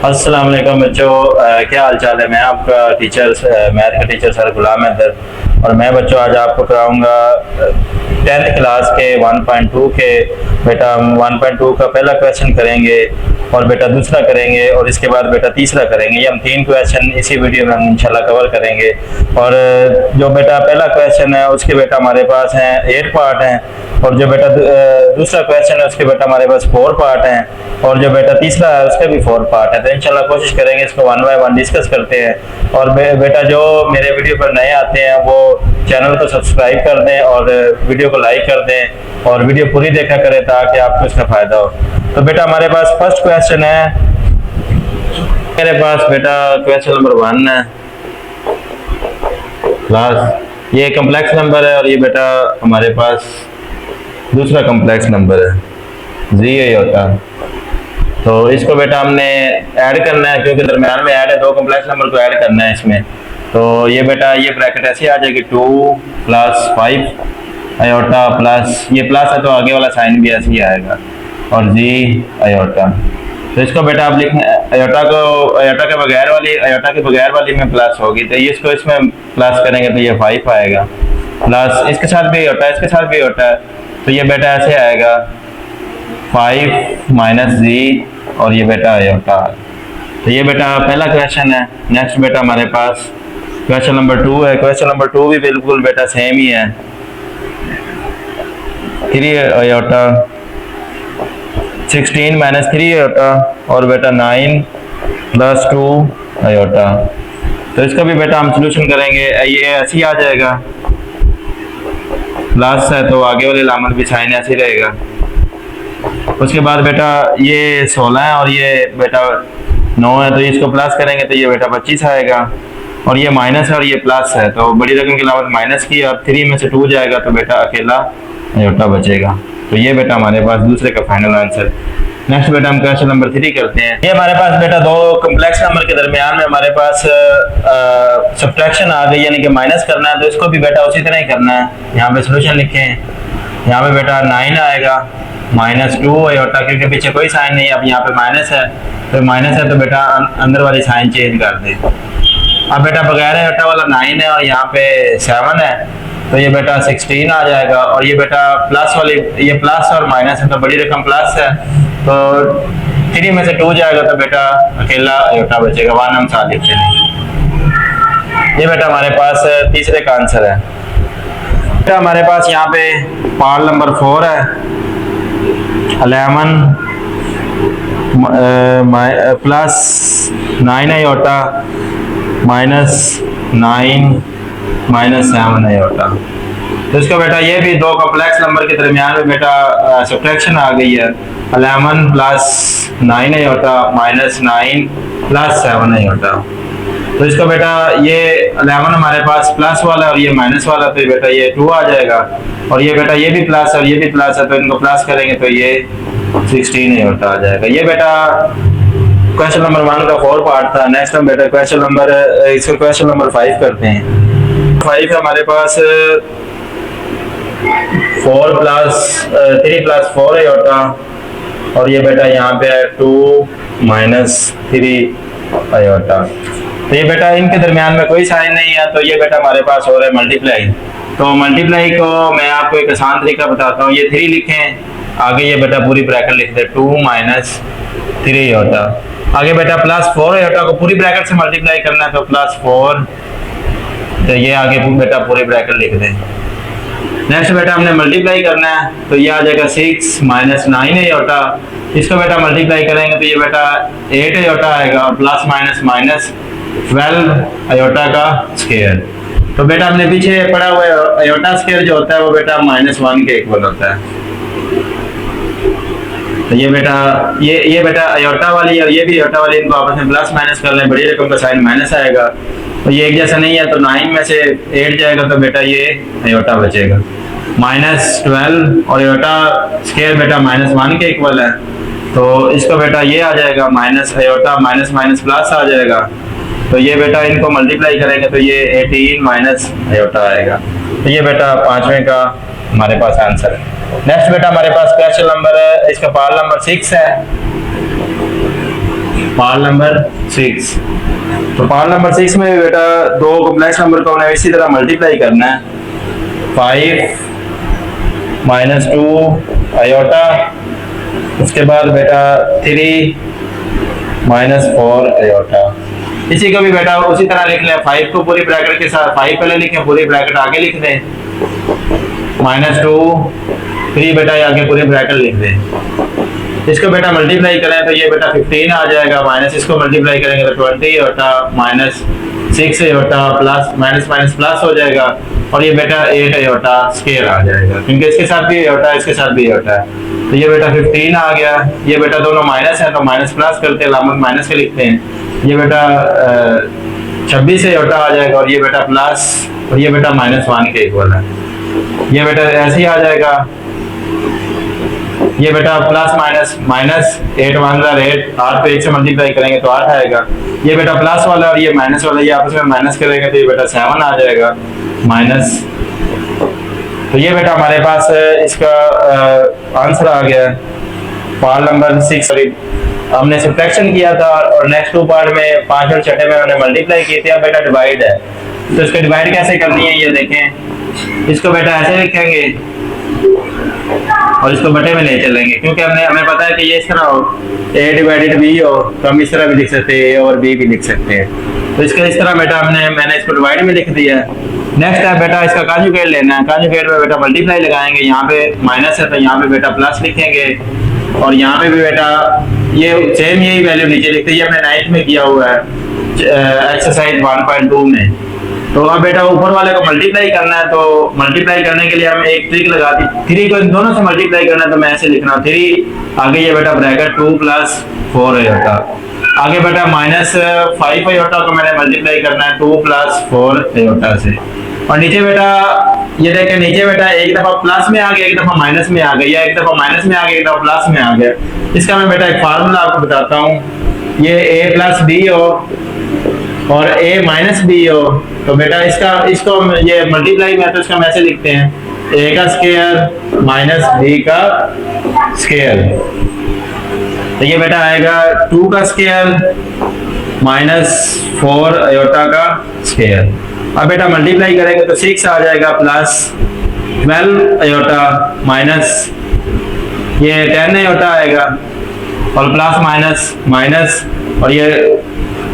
अस्सलाम वालेकुम बच्चों, क्या हाल चाल है। मैं आपका टीचर मैथ का टीचर सर गुलाम हैदर। और मैं बच्चों आज आपको कराऊंगा 10th क्लास के 1.2 के बेटा 1.2 का पहला क्वेश्चन करेंगे और बेटा दूसरा करेंगे और इसके बाद बेटा तीसरा करेंगे। ये हम 3 क्वेश्चन इसी वीडियो में हम इंशाल्लाह कवर करेंगे। और जो बेटा पहला क्वेश्चन है उसके बेटा हमारे पास हैं 8 पार्ट हैं, और जो बेटा दूसरा क्वेश्चन है उसके बेटा हमारे पास 4 पार्ट हैं, और जो बेटा तीसरा है उसके भी 4 पार्ट है। तो इंशाल्लाह कोशिश करेंगे इसको 1 बाय 1 डिस्कस करते हैं। और बेटा जो मेरे वीडियो पर नए आते हैं वो चैनल को सब्सक्राइब कर दें और वीडियो को लाइक कर दें और वीडियो पूरी देखा करें ताकि आपको इसका फायदा हो। तो बेटा हमारे पास फर्स्ट क्वेश्चन है, मेरे पास बेटा क्वेश्चन नंबर 1 है क्लास। ये कम्प्लेक्स नंबर है और ये बेटा हमारे पास दूसरा कम्प्लेक्स नंबर है जी ये होता है। तो इसको बेटा हमने ऐड करना है क्योंकि दरम्यान में ऐड है, 2 कम्प्लेक्स नंबर को ऐड करना है इसमें। तो ये बेटा ये ब्रैकेट ऐसे आ जाएगी 2 + 5 आयोटा प्लस ये प्लस है तो आगे वाला साइन भी ऐसे ही आएगा और जी आयोटा। तो इसको बेटा आप लिखना आयोटा के बगैर वाली में प्लस होगी तो ये इसको इसमें प्लस करेंगे तो ये 5 आएगा, प्लस इसके साथ भी होता है इसके साथ भी होता है तो ये बेटा ऐसे आएगा 5 - जी और ये बेटा आयोटा। तो ये बेटा पहला क्वेश्चन है। नेक्स्ट बेटा हमारे पास क्वेश्चन नंबर 2 है। क्वेश्चन नंबर 2 भी बिल्कुल बेटा सेम ही है, 3 आयोटा 16 - 3 आयोटा और बेटा 9 + 2 आयोटा। तो इसका भी बेटा हम सोल्यूशन करेंगे, ये ऐसे ही आ जाएगा, प्लस है तो आगे वाले लामत भी साइन ऐसे ही रहेगा। उसके बाद बेटा ये 16 है और ये बेटा 9 है तो इसको प्लस करेंगे तो ये बेटा 25 आएगा, और ये माइनस है और ये प्लस है तो बड़ी रकम की लामत माइनस की, अब 3 में से 2 जाएगा तो बेटा अकेला आयोटा बचेगा। तो ये बेटा हमारे पास दूसरे का फाइनल आंसर। नेक्स्ट बेटा हम क्वेश्चन नंबर 3 करते हैं। ये हमारे पास बेटा 2 कम्प्लेक्स नंबर के दरमियान में हमारे पास सब्ट्रैक्शन आ गई यानी कि माइनस करना है, तो इसको भी बेटा उसी तरह ही करना है। यहाँ पे सोल्यूशन लिखें, यहाँ पे बेटा 9 आएगा -2 आयोटा क्योंकि पीछे कोई साइन नहीं है, अब यहाँ पे माइनस है तो माइनस है तो बेटा अंदर वाली साइन चेंज कर दे। अब बेटा बगैर आयोटा वाला 9 है और यहाँ पे 7 है तो ये बेटा 16 आ जाएगा, और ये बेटा प्लस वाली ये प्लस और माइनस है तो बड़ी रकम प्लस है तो 3 में से 2 जाएगा तो बेटा अकेला आयोटा बचेगा, 1 हम साथ लिखते हैं। ये बेटा हमारे पास तीसरे का आंसर है। बेटा हमारे पास यहाँ पे पार्ट नंबर 4 है, 11 + 9 आयोटा -9 - 7 आयोटा। तो इसका बेटा ये भी 2 कॉम्प्लेक्स नंबर के दरमियान में बेटा सब्ट्रैक्शन आ गई है, 11 + 9 आयोटा -9 + 7 आयोटा। तो इसका बेटा ये 11 हमारे पास प्लस वाला और ये माइनस वाला तो बेटा ये 2 आ जाएगा, और ये बेटा ये भी प्लस और ये भी प्लस है तो इनको प्लस करेंगे तो ये 16 आयोटा आ जाएगा। ये बेटा क्वेश्चन नंबर 1 का 4 पार्ट था। नेक्स्ट हम बेटा क्वेश्चन नंबर 5 करते हैं। 5 हमारे पास 3 + 4 आयोटा और ये बेटा यहाँ पे है 2 - 3 आयोटा। तो ये बेटा इनके दरमियान में कोई साइन नहीं है तो ये बेटा हमारे पास हो रहा है मल्टीप्लाई। तो मल्टीप्लाई को मैं आपको एक आसान तरीका बताता हूँ, ये 3 लिखें, आगे ये बेटा पूरी ब्रैकेट लिख दे 2 - 3 आयोटा, आगे बेटा +4 आयोटा को पूरी ब्रैकेट से मल्टीप्लाई करना है तो +4, तो ये आगे बेटा पूरी ब्रैकेट लिख दें। नेक्स्ट बेटा हमने मल्टीप्लाई करना है तो ये आ जाएगा 6 - 9 आयोटा, इसको बेटा मल्टीप्लाई करेंगे तो ये बेटा 8 आयोटा आएगा और प्लस माइनस 12 आयोटा का स्क्वायर। तो बेटा हमने पीछे पढ़ा हुआ आयोटा स्क्वायर जो होता है वो बेटा -1 के इक्वल होता है। तो ये बेटा आयोटा वाली और ये भी आयोटा वाली, इनको आपस में प्लस माइनस कर लें, बड़ी रकम का साइन माइनस आएगा तो ये एक जैसा नहीं है तो 9 में से 8 जाएगा तो बेटा ये आयोटा बचेगा, -12 और आयोटा स्क्वायर बेटा -1 के इक्वल है तो इसको बेटा ये आ जाएगा माइनस आयोटा माइनस प्लस आ जाएगा। तो ये बेटा इनको मल्टीप्लाई करेंगे तो ये 18 - आयोटा आएगा। तो ये बेटा 5वें का हमारे पास आंसर है। नेक्स्ट बेटा हमारे पास क्वेश्चन नंबर इसका पार्ट नंबर 6 है। Part number 6। तो पार्ट नंबर 6 में बेटा दो कॉम्प्लेक्स नंबर को हमने इसी तरह मल्टीप्लाई करना है। 5 माइनस 2 आयोटा, उसके बाद बेटा 3 माइनस 4 आयोटा। इसी को भी बेटा उसी तरह लिख लें। 5 को पूरी ब्रैकेट के साथ 5 पहले लिखें, पूरी ब्रैकेट आगे लिख दें, -2 3 बेटा ये आगे पूरी ब्रैकेट लिख दें। इसको बेटा मल्टीप्लाई करें तो ये बेटा 15 आ जाएगा, माइनस इसको मल्टीप्लाई करेंगे तो 20 होता, माइनस 6 होता, प्लस माइनस माइनस प्लस हो जाएगा, और ये बेटा 8 होता स्केयर आ जाएगा, क्योंकि इसके साथ भी होता है, इसके साथ भी होता है। तो ये बेटा 15 आ गया। ये बेटा दोनों माइनस है तो माइनस प्लस करते हैं, लामत माइनस के लिखते हैं। ये बेटा 26 होता आ जाएगा, और ये बेटा प्लस, और ये बेटा -1 के इक्वल है। ये बेटा ऐसे ही आ जाएगा। ये बेटा प्लस माइनस माइनस 8 1 8, 8 पे 1 से मल्टीप्लाई करेंगे तो 8 आएगा। ये बेटा प्लस वाला और ये माइनस वाला, ये आपस में माइनस करेंगे तो ये बेटा 7 आ जाएगा माइनस। तो ये बेटा हमारे पास इसका आंसर आ गया। पार्ट नंबर 6 हमने सब्ट्रैक्शन किया था, और नेक्स्ट 2 पार्ट में 5 और 6 में हमने मल्टीप्लाई किए थे। अब बेटा डिवाइड है, तो इसको डिवाइड कैसे करनी है ये देखें। इसको बेटा ऐसे लिखेंगे और इसको बटे में ले चलेंगे, क्योंकि हमें पता है कि ये इस तरह हो, a डिवाइडेड b हो, तो हम इस तरह भी लिख सकते हैं, a और b भी लिख सकते हैं। तो इसका इस तरह बेटा मैंने इसको डिवाइड में लिख दिया है। नेक्स्ट है बेटा इसका कॉन्जुगेट लेना है। कॉन्जुगेट में बेटा मल्टीप्लाई लगाएंगे, यहाँ पे माइनस है तो यहाँ पे बेटा प्लस लिखेंगे, और यहाँ पे भी बेटा ये सेम यही वैल्यू नीचे लिखते हैं। ये हमने 9th में किया हुआ है एक्सरसाइज 1.2 में। तो अब बेटा ऊपर वाले को मल्टीप्लाई करना है, तो मल्टीप्लाई करने के लिए हम एक ट्रिक लगाती, 3 को इन दोनों से मल्टीप्लाई करना है तो मैं ऐसे लिखना 3 आगे ये बेटा ब्रैकेट 2 + 4 होता, आगे बेटा -5 होता को मैंने मल्टीप्लाई करना है 2 + 4 होता से, और नीचे बेटा ये देखें, नीचे बेटा एक दफा प्लस में आ गया, एक दफा माइनस में आ गया, एक दफा माइनस में आ गया, एक दफा प्लस में आ गया। इसका मैं बेटा एक फार्मूला आपको बताता हूँ। ये a + b हो और a - b हो, तो बेटा इसको ये मल्टीप्लाई में है तो इसका हम ऐसे लिखते हैं a का स्क्वायर - b का स्क्वायर। तो ये बेटा आएगा 2 का स्क्वायर -4 आयोटा का स्क्वायर। अब बेटा मल्टीप्लाई करेंगे तो 6 आ जाएगा, प्लस 12 आयोटा माइनस ये 10 आयोटा आएगा, और प्लस माइनस माइनस, और ये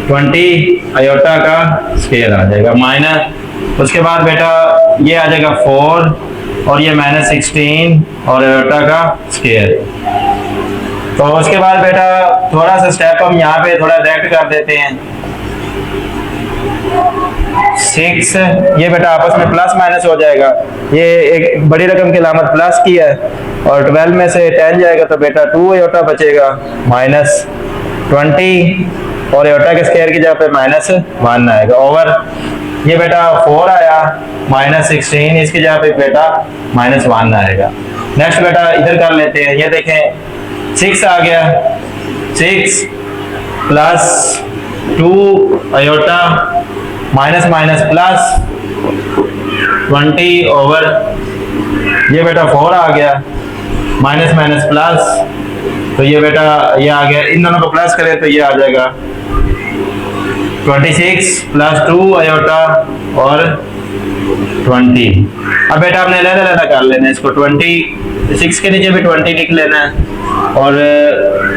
20 आयोटा का स्क्वायर आ जाएगा माइनस। उसके बाद बेटा ये आ जाएगा 4 और ये -16 और आयोटा का स्क्वायर। तो उसके बाद बेटा थोड़ा सा स्टेप हम यहाँ पे थोड़ा डायरेक्ट कर देते हैं। 6 ये बेटा आपस में प्लस माइनस हो जाएगा, ये एक बड़ी रकम की अलामत प्लस की है, और 12 में से 10 जाएगा तो बेटा 2 आयोटा बचेगा -20, और आयोटा के स्क्वायर की जगह पे -1 आएगा, ओवर ये बेटा 4 आया -16, इसकी जगह पे बेटा -1 आएगा। नेक्स्ट बेटा इधर कर लेते हैं, ये देखें 6 आ गया, 6 + 2 iota minus minus plus 20 over ये बेटा 4 आ गया, माइनस माइनस प्लस, तो ये बेटा ये आ गया, इन दोनों को प्लस करें तो ये आ जाएगा 26 + 2 आयोटा और 20। अब बेटा आपने अलग कर लेना है इसको, 26 के नीचे भी 20 लिख लेना है, और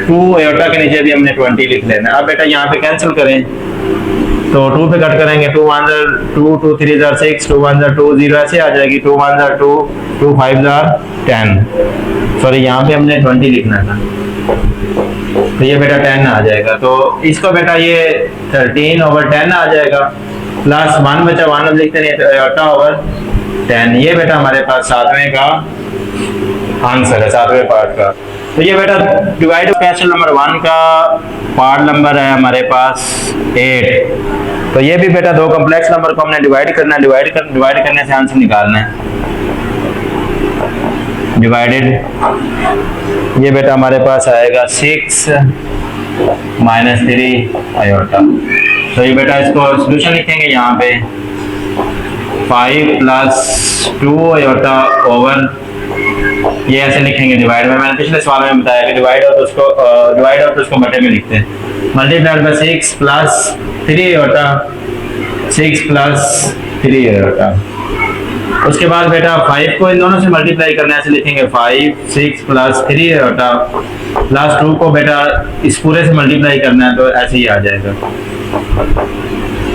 2 आयोटा के नीचे भी हमने 20 लिख लेना है। अब बेटा यहाँ पे कैंसिल करें तो 2 पे कट करेंगे, 2 1 2 2 3 6, 2 1 2 0 ऐसे आ जाएगी, 2 1 2 2 5 10, सॉरी यहाँ पे हमने 20 लिखना था, तो ये बेटा 10 आ जाएगा। तो इसको बेटा ये 13 ओवर 10 आ जाएगा, प्लस 1 बचा, 1 हम लिखते नहीं तो आयोटा ओवर 10। ये बेटा हमारे पास 7वें का आंसर है, 7वें पार्ट का। तो ये बेटा डिवाइड क्वेश्चन नंबर 1 का पार्ट नंबर है हमारे पास 8। तो ये भी बेटा दो कॉम्प्लेक्स नंबर को हमने डिवाइड करना है, डिवाइड करने से आंसर निकालना है। डिवाइडेड ये बेटा हमारे पास आएगा 6 - 3 आयोटा। तो ये बेटा इसको सॉल्यूशन लिखेंगे यहाँ पे 5 + 2 आयोटा ओवर, ये ऐसे लिखेंगे डिवाइड में। मैंने पिछले सवाल में बताया कि डिवाइड हो तो उसको बटे में लिखते हैं, multiplied by 6 plus 3 iota, 6 plus 3 iota. उसके बाद बेटा 5 को इन दोनों से मल्टीप्लाई करना है, ऐसे लिखेंगे 5 6 प्लस 3 आयोटा प्लस 2 को बेटा इस पूरे से मल्टीप्लाई करना है, तो ऐसे ही आ जाएगा।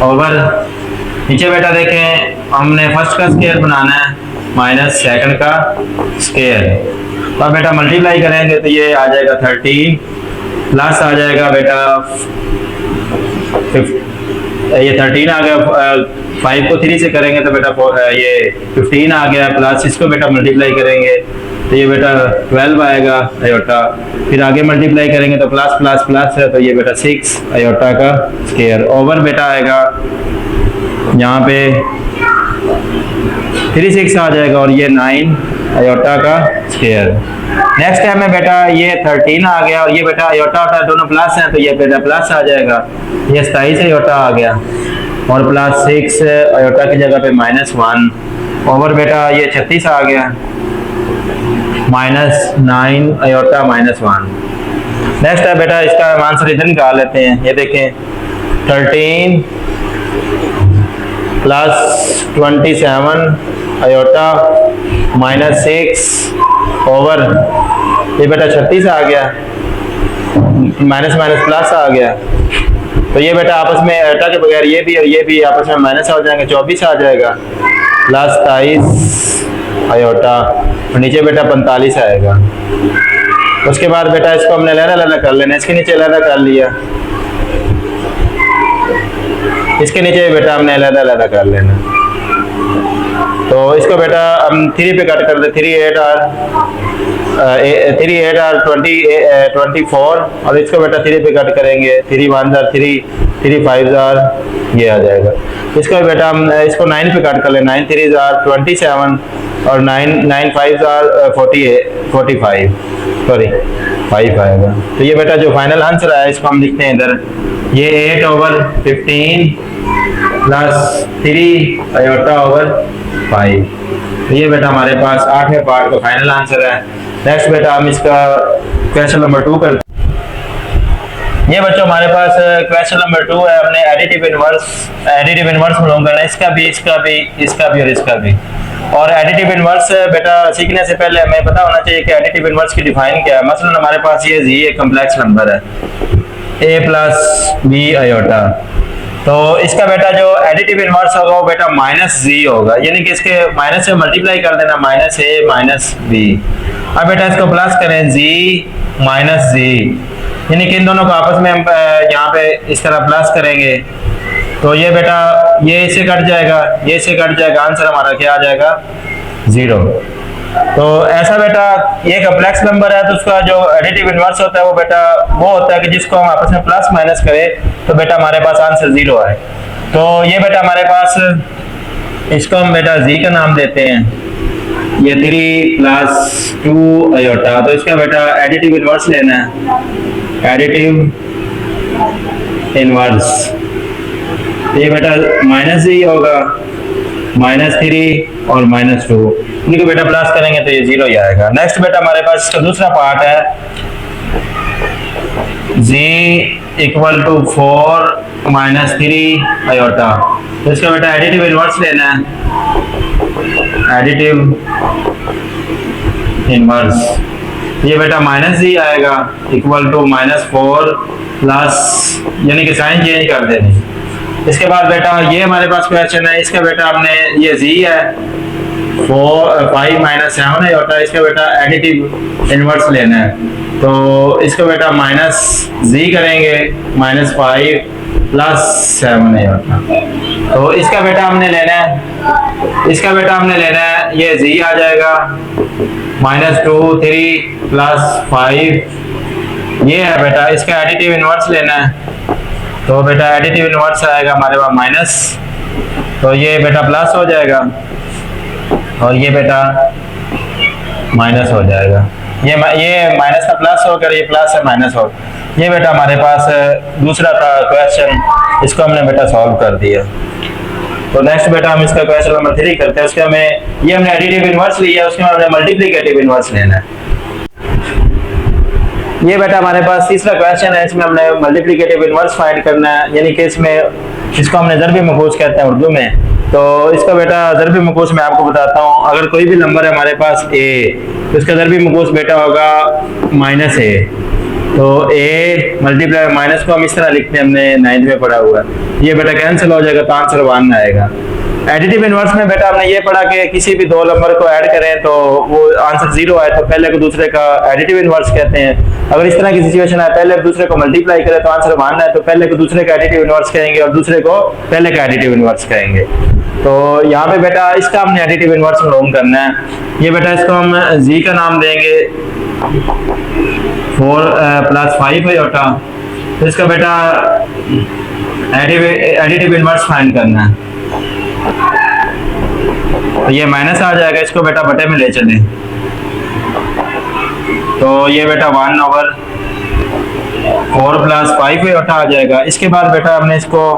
ओवर नीचे बेटा देखें, हमने फर्स्ट का स्क्वायर बनाना है माइनस सेकंड का स्क्वायर, तो अब बेटा मल्टीप्लाई करेंगे तो ये आ जाएगा 13 प्लस आ जाएगा बेटा ये 13 आ गया, 5 को 3 से करेंगे तो बेटा ये 15 आ गया, प्लस इसको बेटा मल्टीप्लाई करेंगे तो ये बेटा 12 आएगा आयोटा, फिर आगे मल्टीप्लाई करेंगे तो प्लस प्लस प्लस है, तो ये बेटा 6 आयोटा का स्क्वायर। ओवर बेटा आएगा यहाँ पे 3 6 आ जाएगा और ये 9 आयोटा का स्क्वायर। नेक्स्ट टाइम में बेटा ये 13 आ गया और ये बेटा आयोटा होता है, दोनों प्लस हैं तो ये बेटा प्लस आ जाएगा, ये 27 आयोटा आ गया और प्लस 6 आयोटा की जगह पे -1 ओवर बेटा ये 36 आ गया -9 आयोटा -1। नेक्स्ट है बेटा इसका आंसर इधर निकाल लेते हैं, ये देखें 13 प्लस 27 आयोटा -6 ओवर ये बेटा 36 आ गया, माइनस माइनस प्लस आ गया, तो ये बेटा आपस में आयोटा के बगैर ये भी और ये भी आपस में माइनस हो जाएंगे, 24 आ जाएगा प्लस 23 आयोटा और नीचे बेटा 45 आएगा। उसके बाद बेटा इसको हमने लहरा कर लेना, इसके नीचे लहरा कर लिया, इसके नीचे बेटा हमने लहरा कर लेना, तो इसको बेटा हम 3 पे कट कर दे, 3 8 आर 24 और इसको बेटा 3 पे कट करेंगे, 3 1 आर 3 3 5 आर ये आ जाएगा। इसको बेटा हम इसको 9 पे कट कर ले, 9 3 आर 27 और 9 5 आर 45 सॉरी 5 आएगा। तो ये बेटा जो फाइनल आंसर आया इसको हम लिखते हैं इधर, ये 8 ओवर 15 प्लस 3 आयोटा ओवर 5, तो ये बेटा हमारे पास 8वें पार्ट का फाइनल आंसर है। नेक्स्ट बेटा हम इसका क्वेश्चन नंबर 2 करते हैं। ये बच्चों हमारे पास क्वेश्चन नंबर 2 है, हमने एडिटिव इनवर्स मालूम करना है, इसका भी और इसका भी। और एडिटिव इनवर्स बेटा सीखने से पहले हमें पता होना चाहिए कि एडिटिव इनवर्स की डिफाइन क्या है। मसलन हमारे पास ये जी एक कम्प्लेक्स नंबर है a प्लस बी आयोटा, तो इसका बेटा जो एडिटिव इनवर्स होगा वो बेटा -z होगा, यानी कि इसके माइनस से मल्टीप्लाई कर देना -a -b। अब बेटा इसको प्लस करें z -z, यानी कि इन दोनों को आपस में हम यहाँ पे इस तरह प्लस करेंगे तो ये बेटा ये इससे कट जाएगा, ये इससे कट जाएगा, आंसर हमारा क्या आ जाएगा 0। तो ऐसा बेटा ये कम्प्लेक्स नंबर है तो उसका जो एडिटिव इनवर्स होता है वो बेटा वो होता है कि जिसको हम आपस में प्लस माइनस करें तो बेटा हमारे पास आंसर 0 आए। तो ये बेटा हमारे पास इसको हम बेटा z का नाम देते हैं, ये 3 प्लस 2 आयोटा, तो इसका बेटा एडिटिव इनवर्स लेना है, एडिटिव इनवर्स, ये बेटा -z होगा -3 और -2, इनको बेटा प्लस करेंगे तो ये 0 ही आएगा। नेक्स्ट बेटा हमारे पास इसका दूसरा पार्ट है z = 4 -3 आयोटा, तो इसका बेटा एडिटिव इनवर्स लेना है, एडिटिव इनवर्स, ये बेटा -z आएगा = -4 प्लस, यानी कि साइन चेंज कर देनी। इसके बाद बेटा ये हमारे पास क्वेश्चन है, इसका बेटा हमने ये z है 5 - 7 आयोटा, इसका बेटा एडिटिव इनवर्स लेना है, तो इसको बेटा -z करेंगे -5 प्लस 7 आयोटा, तो इसका बेटा हमने लेना है, ये z आ जाएगा -2 3 प्लस 5, ये है बेटा इसका एडिटिव इनवर्स लेना है, तो बेटा एडिटिव इनवर्स आएगा हमारे पास माइनस, तो ये बेटा प्लस हो जाएगा और ये बेटा माइनस हो जाएगा, ये माइनस का प्लस होकर ये प्लस है माइनस हो, ये बेटा हमारे पास दूसरा था क्वेश्चन, इसको हमने बेटा सॉल्व कर दिया। तो नेक्स्ट बेटा हम इसका क्वेश्चन नंबर 3 करते हैं, उसके हमें ये हमने एडिटिव इनवर्स लिया, उसके बाद हमने मल्टीप्लिकेटिव इनवर्स लेना है। ये बेटा हमारे पास तीसरा क्वेश्चन है, इसमें हमने मल्टीप्लिकेटिव इनवर्स फाइंड करना है, यानी कि इसमें इसको हमने ज़रबी मखूज कहते हैं उर्दू में। तो इसका बेटा ज़रबी मखूज मैं आपको बताता हूँ। अगर कोई भी नंबर है हमारे पास ए, तो इसका ज़रबी मखूज बेटा होगा -a। तो a मल्टीप्लाई माइनस को हम इस तरह लिखते हैं, हमने 9th में पढ़ा हुआ है। ये बेटा कैंसिल हो जाएगा तो आंसर 1 आएगा। एडिटिव इनवर्स में बेटा हमने ये पढ़ा कि किसी भी दो नंबर को ऐड करें तो वो आंसर 0 आए तो पहले को दूसरे का एडिटिव इनवर्स कहते हैं। अगर इस तरह की सिचुएशन है, पहले दूसरे को मल्टीप्लाई करें तो आंसर 1 आए तो पहले को दूसरे का एडिटिव इनवर्स कहेंगे और दूसरे को पहले का एडिटिव इनवर्स कहेंगे। तो यहाँ पे बेटा इसका हमने एडिटिव इनवर्स मालूम करना है। ये बेटा इसको हम जी का नाम देंगे 4 + 5 आयोटा। तो इसका बेटा एडिटिव इनवर्स फाइंड करना है। तो ये माइनस आ जाएगा, इसको बेटा बटे में ले चलें। तो ये बेटा 1/4 + 5 आयोटा आ जाएगा। इसके बाद बेटा हमने इसको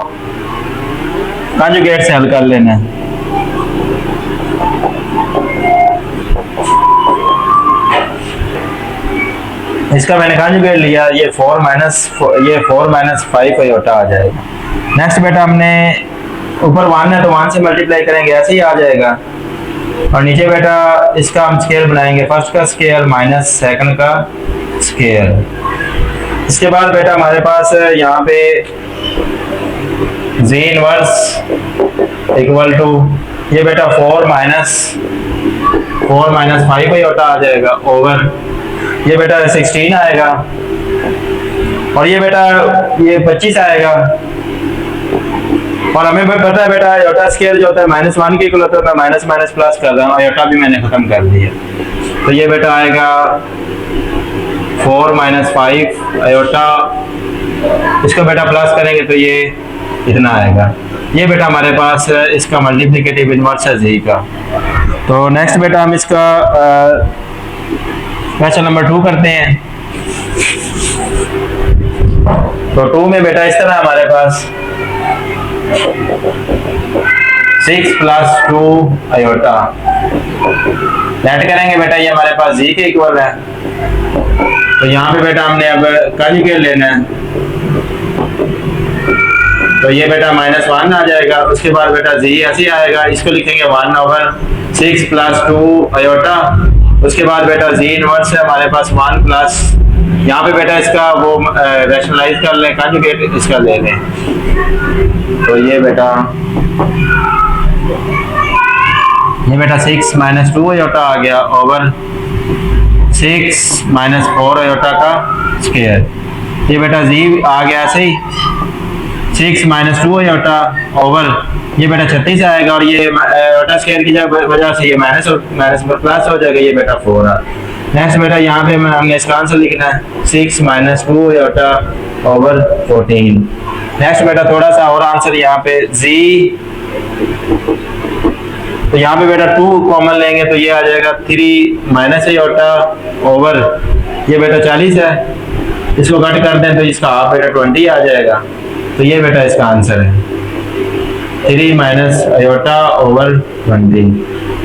कॉन्जुगेट से हल कर लेना है। इसका मैंने कॉन्जुगेट लिया, ये 4 - 5 आयोटा आ जाएगा। नेक्स्ट बेटा हमने ऊपर 1 है तो 1 से मल्टीप्लाई करेंगे, ऐसे ही आ जाएगा। और नीचे बेटा इसका हम स्केयर बनाएंगे, फर्स्ट का स्केयर माइनस सेकंड का स्केयर। इसके बाद बेटा हमारे पास यहाँ पे जी इनवर्स इक्वल टू ये बेटा 4 - 5 आयोटा आ जाएगा ओवर ये बेटा 16 आएगा। और ये बेटा ये 25 आएगा। और हमें पता है बेटा आयोटा स्केयर जो होता है -1 के इक्वल होता है। मैं माइनस माइनस प्लस कर रहा हूँ, आयोटा भी मैंने खत्म कर दिया। तो ये बेटा आएगा 4 - 5 आयोटा, इसको बेटा प्लस करेंगे तो ये इतना आएगा। ये बेटा हमारे पास इसका मल्टीप्लिकेटिव इनवर्स है जी का। तो नेक्स्ट बेटा हम इसका क्वेश्चन नंबर 2 करते हैं। तो 2 में बेटा इस तरह हमारे पास 6 + 2 आयोटा ऐड करेंगे बेटा, ये हमारे पास जी के इक्वल है। तो यहाँ पे बेटा हमने अब कॉन्जुगेट लेना है। तो ये बेटा -1 आ जाएगा। उसके बाद बेटा जी ऐसे आएगा, इसको लिखेंगे 1/6 + 2 आयोटा। उसके बाद बेटा जी इनवर्स है हमारे पास 1 प्लस, यहाँ पे बेटा इसका वो रैशनलाइज कर लें, कॉन्जुगेट इसका ले लें। तो ये बेटा 6 - 2 आयोटा आ गया ओवर 6 - 4 आयोटा का स्क्वायर। ये बेटा जी आ गया ऐसे ही 6 - 2 आयोटा ओवर ये बेटा 36 आएगा। और ये आयोटा स्क्वायर की वजह से ये माइनस प्लस हो जाएगा, ये बेटा 4 आ। नेक्स्ट बेटा यहाँ पे हमने इसका आंसर लिखना है 6 - 2 आयोटा ओवर 14। नेक्स्ट बेटा थोड़ा सा और आंसर यहाँ पे जी, तो यहाँ पे बेटा 2 कॉमन लेंगे तो ये आ जाएगा 3 - आयोटा ओवर ये बेटा 40 है। इसको कट कर दें तो इसका हाफ बेटा 20 आ जाएगा। तो ये बेटा इसका आंसर है 3 - आयोटा ओवर 20।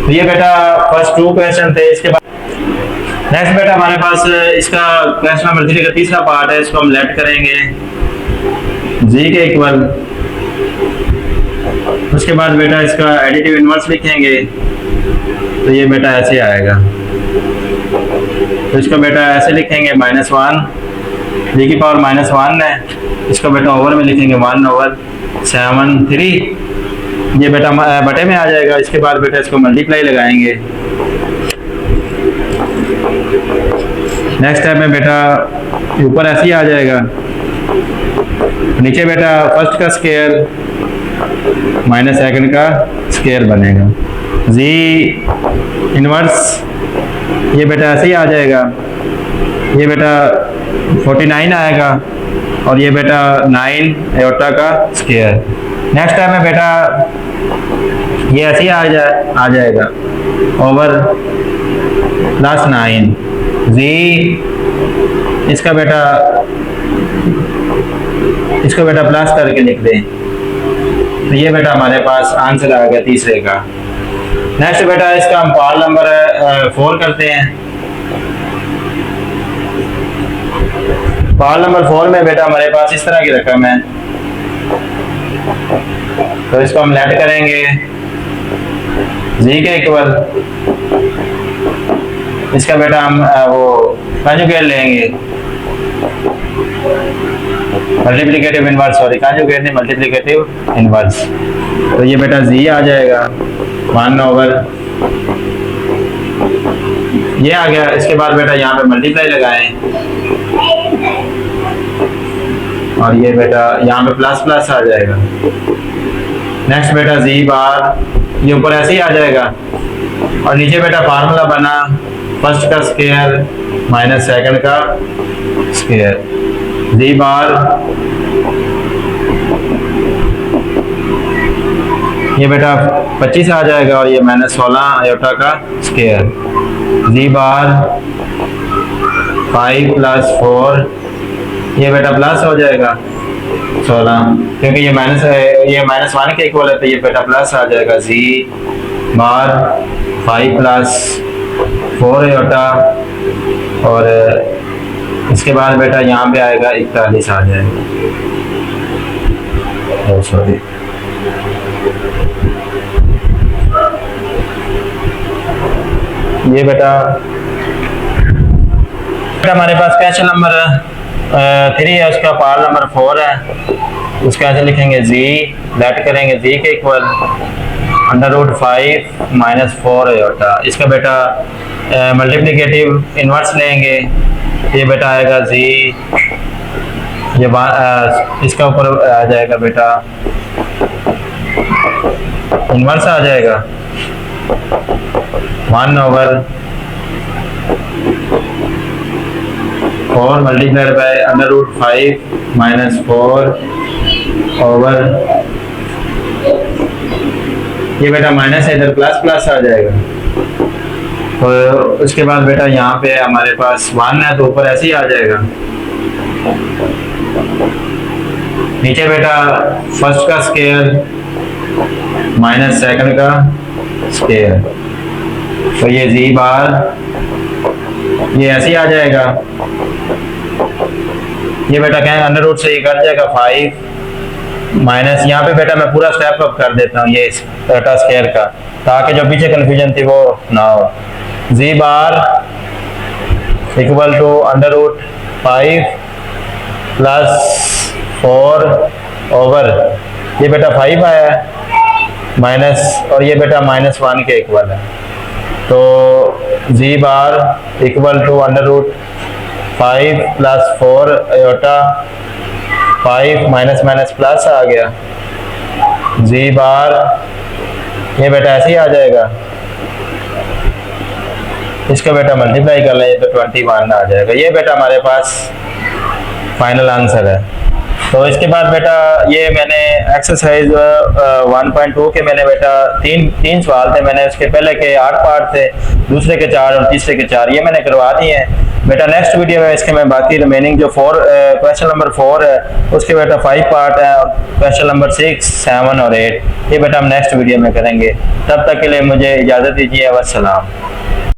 तो ये बेटा फर्स्ट 2 क्वेश्चन थे। इसके बाद नेक्स्ट बेटा हमारे पास इसका क्वेश्चन नंबर 3 का तीसरा पार्ट है, इसको हम लेट करेंगे जी के इक्वल। उसके बाद बेटा इसका एडिटिव इनवर्स लिखेंगे तो ये बेटा ऐसे आएगा। तो इसका बेटा ऐसे लिखेंगे -1 जी की पावर -1 है, इसको बेटा ओवर में लिखेंगे 1/7 ये बेटा बटे में आ जाएगा। इसके बाद बेटा इसको मल्टीप्लाई लगाएंगे। नेक्स्ट टाइम में बेटा ऊपर ऐसे ही आ जाएगा, नीचे बेटा फर्स्ट का स्केयर माइनस सेकंड का स्केयर बनेगा। जी इनवर्स ये बेटा ऐसे ही आ जाएगा, ये बेटा 49 आएगा और ये बेटा 9 आयोटा का स्केयर। नेक्स्ट टाइम में बेटा ये ऐसे ही आ जाएगा ओवर +9 जी इसको बेटा प्लस करके लिख दें। तो ये बेटा हमारे पास आंसर आ गया तीसरे का। नेक्स्ट बेटा इसका हम पार्ट नंबर 4 करते हैं। पार्ट नंबर 4 में बेटा हमारे पास इस तरह की रकम है, तो इसको हम लेट करेंगे जी के इक्वल, इसका बेटा हम वो कंजुगेट लेंगे, मल्टीप्लिकेटिव इनवर्स, सॉरी कंजुगेट नहीं, मल्टीप्लिकेटिव इनवर्स। तो ये बेटा जी आ जाएगा 1 ओवर ये आ गया। इसके बाद बेटा यहाँ पे मल्टीप्लाई लगाएं और ये बेटा यहाँ पे प्लस प्लस आ जाएगा। नेक्स्ट बेटा जी बार ये ऊपर ऐसे ही आ जाएगा और नीचे बेटा फार्मूला बना फर्स्ट का स्क्वायर माइनस सेकंड का स्क्वायर, जी बार ये बेटा 25 आ जाएगा और ये माइनस 16 आयोटा का स्क्वायर, जी बार 5 प्लस 4 ये बेटा प्लस हो जाएगा 16, क्योंकि ये माइनस है, ये माइनस 1 के इक्वल है, तो ये बेटा प्लस आ जाएगा, जी बार 5 प्लस 4 आयोटा और इसके बाद बेटा यहाँ पे आएगा 41 आ जाएगा, सॉरी ये बेटा हमारे पास क्वेश्चन नंबर 3 है, उसका पार्ट नंबर 4 है, उसका ऐसे लिखेंगे जी लेट करेंगे जी के इक्वल √5 माइनस 4 आयोटा, इसका बेटा मल्टीप्लिकेटिव इनवर्स लेंगे, ये बेटा आएगा जी ये इसका ऊपर आ जाएगा बेटा इनवर्स आ जाएगा 1 over 4 multiplied by √5 minus 4 over ये बेटा माइनस है, इधर प्लस प्लस आ जाएगा। तो उसके बाद बेटा यहाँ पे हमारे पास 1 है तो ऊपर ऐसे ही आ जाएगा, नीचे बेटा फर्स्ट का स्क्वायर माइनस सेकंड का स्क्वायर, तो ये जी बार ये ऐसे ही आ जाएगा, ये बेटा क्या है अंडर रूट से ये कट जाएगा 5 माइनस, यहाँ पे बेटा मैं पूरा स्टेप अप कर देता हूँ ये बेटा स्क्वायर का, ताकि जो पीछे कंफ्यूजन थी वो ना हो। Z bar equal to under root 5 plus 4 over ये बेटा 5 आया है माइनस और ये बेटा माइनस 1 के इक्वल है, तो Z bar equal to under root 5 plus 4 iota 5 minus minus plus आ गया, जी बार ये बेटा ऐसे ही आ जाएगा, इसका बेटा मल्टीप्लाई कर लें तो 21 आ जाएगा, ये बेटा हमारे पास फाइनल आंसर है। तो इसके बाद बेटा ये मैंने एक्सरसाइज 1.2 के मैंने बेटा तीन सवाल थे, मैंने उसके पहले के 8 पार्ट थे, दूसरे के 4 और तीसरे के 4 ये मैंने करवा दिए हैं बेटा। नेक्स्ट वीडियो में इसके मैं बाकी रिमेनिंग जो क्वेश्चन नंबर 4 है उसके बेटा 5 पार्ट है, और क्वेश्चन नंबर 6, 7 और 8 ये बेटा हम नेक्स्ट वीडियो में करेंगे। तब तक के लिए मुझे इजाज़त दीजिए, वस्सलाम।